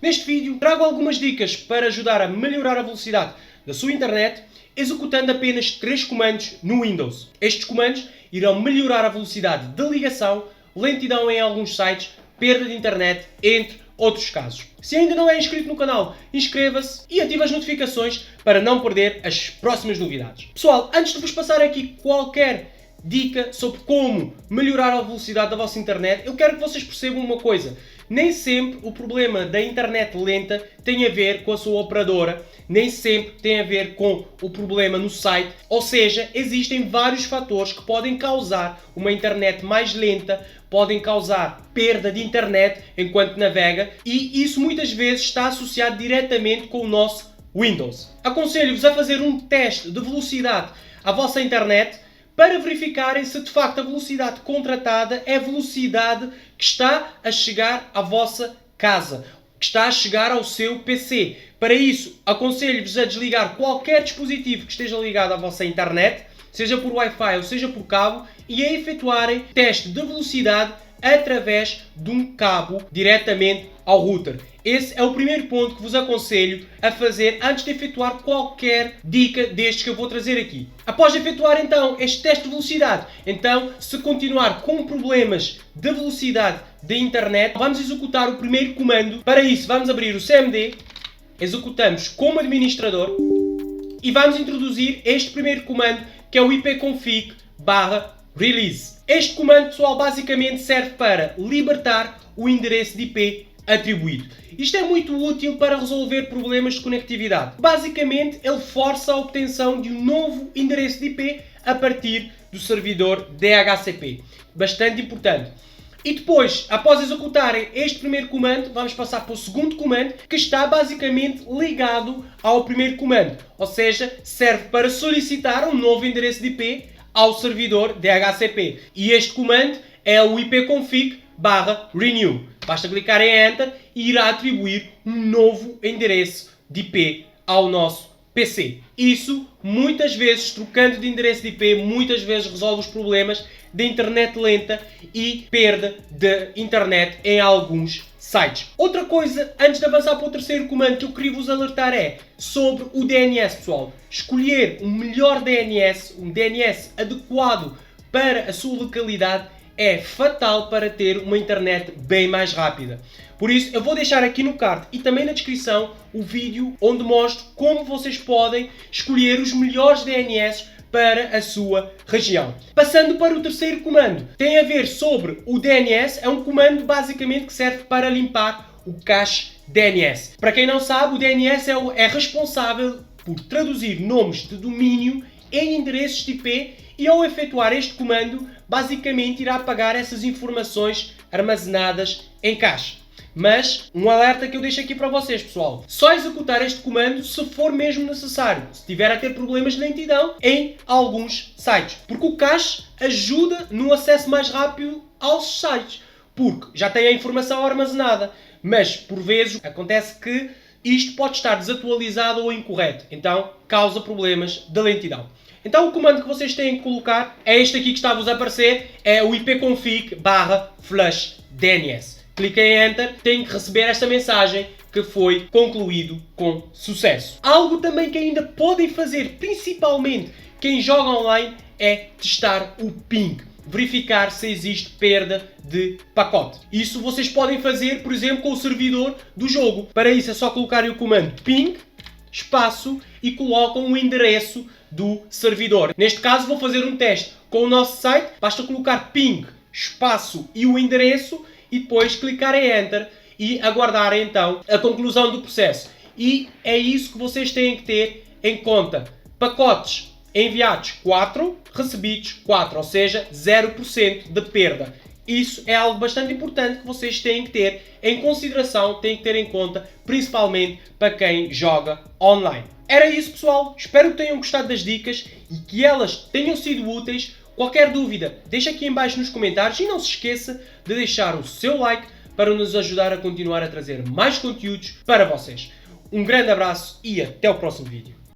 Neste vídeo trago algumas dicas para ajudar a melhorar a velocidade da sua internet executando apenas 3 comandos no Windows. Estes comandos irão melhorar a velocidade de ligação, lentidão em alguns sites, perda de internet, entre outros casos. Se ainda não é inscrito no canal, inscreva-se e ative as notificações para não perder as próximas novidades. Pessoal, antes de vos passar aqui qualquer dica sobre como melhorar a velocidade da vossa internet, eu quero que vocês percebam uma coisa. Nem sempre o problema da internet lenta tem a ver com a sua operadora, nem sempre tem a ver com o problema no site, ou seja, existem vários fatores que podem causar uma internet mais lenta, podem causar perda de internet enquanto navega e isso muitas vezes está associado diretamente com o nosso Windows. Aconselho-vos a fazer um teste de velocidade à vossa internet para verificarem se de facto a velocidade contratada é a velocidade que está a chegar à vossa casa, que está a chegar ao seu PC. Para isso, aconselho-vos a desligar qualquer dispositivo que esteja ligado à vossa internet, seja por Wi-Fi ou seja por cabo, e a efetuarem teste de velocidade através de um cabo diretamente ao router. Esse é o primeiro ponto que vos aconselho a fazer antes de efetuar qualquer dica destes que eu vou trazer aqui. Após efetuar então este teste de velocidade, então se continuar com problemas de velocidade da internet, vamos executar o primeiro comando. Para isso vamos abrir o CMD, executamos como administrador e vamos introduzir este primeiro comando que é o ipconfig/release. Este comando, pessoal, basicamente serve para libertar o endereço de IP atribuído. Isto é muito útil para resolver problemas de conectividade. Basicamente, ele força a obtenção de um novo endereço de IP a partir do servidor DHCP. Bastante importante. E depois, após executarem este primeiro comando, vamos passar para o segundo comando, que está basicamente ligado ao primeiro comando. Ou seja, serve para solicitar um novo endereço de IP ao servidor DHCP. E este comando é o ipconfig/renew. Basta clicar em Enter e irá atribuir um novo endereço de IP ao nosso PC. Isso, muitas vezes, trocando de endereço de IP, muitas vezes resolve os problemas de internet lenta e perda de internet em alguns sites. Outra coisa, antes de avançar para o terceiro comando que eu queria vos alertar é sobre o DNS, pessoal. Escolher um melhor DNS, um DNS adequado para a sua localidade é fatal para ter uma internet bem mais rápida. Por isso, eu vou deixar aqui no card e também na descrição o vídeo onde mostro como vocês podem escolher os melhores DNS para a sua região. Passando para o terceiro comando, tem a ver sobre o DNS, é um comando basicamente que serve para limpar o cache DNS. Para quem não sabe, o DNS é responsável por traduzir nomes de domínio em endereços de IP e ao efetuar este comando, basicamente irá apagar essas informações armazenadas em cache. Mas, um alerta que eu deixo aqui para vocês, pessoal. Só executar este comando se for mesmo necessário, se tiver a ter problemas de lentidão em alguns sites. Porque o cache ajuda no acesso mais rápido aos sites, porque já tem a informação armazenada. Mas, por vezes, acontece que isto pode estar desatualizado ou incorreto. Então, causa problemas de lentidão. Então o comando que vocês têm que colocar é este aqui que está-vos a aparecer, é o ipconfig/flushdns. Cliquem em Enter, têm que receber esta mensagem que foi concluído com sucesso. Algo também que ainda podem fazer, principalmente quem joga online, é testar o ping. Verificar se existe perda de pacote. Isso vocês podem fazer, por exemplo, com o servidor do jogo. Para isso é só colocarem o comando ping, espaço e colocam o endereço do servidor. Neste caso vou fazer um teste com o nosso site. Basta colocar ping, espaço e o endereço e depois clicar em Enter e aguardar então a conclusão do processo. E é isso que vocês têm que ter em conta. Pacotes enviados 4, recebidos 4, ou seja, 0% de perda. Isso é algo bastante importante que vocês têm que ter em consideração, têm que ter em conta, principalmente para quem joga online. Era isso, pessoal. Espero que tenham gostado das dicas e que elas tenham sido úteis. Qualquer dúvida, deixa aqui em baixo nos comentários e não se esqueça de deixar o seu like para nos ajudar a continuar a trazer mais conteúdos para vocês. Um grande abraço e até o próximo vídeo.